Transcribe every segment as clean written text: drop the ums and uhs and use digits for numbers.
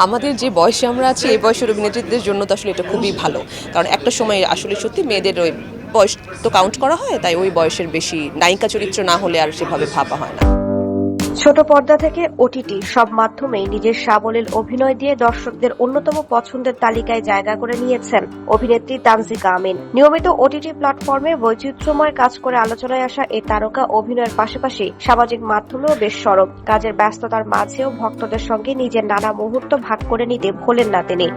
আমাদের যে বয়সে আমরা আছি এই বয়সের অভিনেত্রীদের জন্য তো আসলে এটা খুবই ভালো, কারণ একটা সময় আসলে সত্যি মেয়েদের ওই বয়স তো কাউন্ট করা হয়, তাই ওই বয়সের বেশি নায়িকা চরিত্র না হলে আর সেভাবে ভাবা হয় না। ছোট পর্দা থেকে ওটিটি সব মাধ্যমেই নিজের সাবলীল অভিনয় দিয়ে দর্শকদের অন্যতম পছন্দের তালিকায় জায়গা করে নিয়েছেন অভিনেত্রী তানজিকা আমিন। নিয়মিত ওটিটি প্ল্যাটফর্মে বৈচিত্র্যময় কাজ করে আলোচনায় আসা এই তারকা অভিনয়ের পাশাপাশি সামাজিক মাধ্যমেও বেশ সরব। কাজের ব্যস্ততার মাঝেও ভক্তদের সঙ্গে নিজের নানা মুহূর্ত ভাগ করে নিতে ভোলেন না তিনি।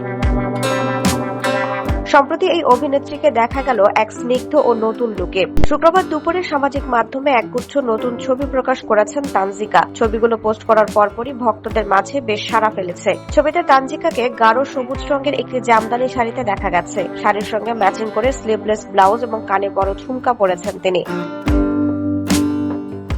সম্প্রতি এই অভিনেত্রীকে দেখা গেল এক স্নিগ্ধ ও নতুন লুকে। শুক্রবার দুপুরে সামাজিক মাধ্যমে একগুচ্ছ নতুন ছবি প্রকাশ করেছেন তানজিকা। ছবিগুলো পোস্ট করার পরপরই ভক্তদের মাঝে বেশ সাড়া ফেলেছে। ছবিতে তানজিকাকে গাঢ় সবুজ রঙের একটি জামদানি শাড়িতে দেখা গেছে। শাড়ির সঙ্গে ম্যাচিং করে স্লিভলেস ব্লাউজ এবং কানে বড় ঝুমকা পরেছেন তিনি।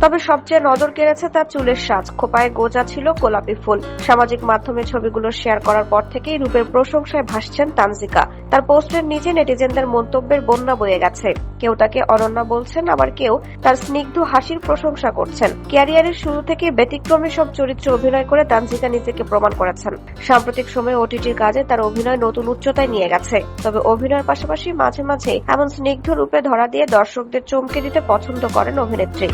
তবে সবচেয়ে নজর কেড়েছে তার চুলের সাজ। খোঁপায় গোজা ছিল গোলাপি ফুল। সামাজিক মাধ্যমে ছবিগুলো শেয়ার করার পর থেকেই রূপের প্রশংসায় ভাসছেন তানজিকা। তার পোস্টের নিচে নেটিজেনদের মন্তব্যের বন্যা বয়ে গেছে। কেউ তাকে অনন্যা বলছেন, আবার কেউ তার স্নিগ্ধ হাসির প্রশংসা করছেন। ক্যারিয়ারের শুরু থেকে ব্যতিক্রমী সব চরিত্রে অভিনয় করে তানজিকা নিজেকে প্রমাণ করেছেন। সাম্প্রতিক সময়ে ওটিটির কাজে তার অভিনয় নতুন উচ্চতায় নিয়ে গেছে। তবে অভিনয়ের পাশাপাশি মাঝে মাঝে এমন স্নিগ্ধ রূপে ধরা দিয়ে দর্শকদের চমকে দিতে পছন্দ করেন অভিনেত্রী।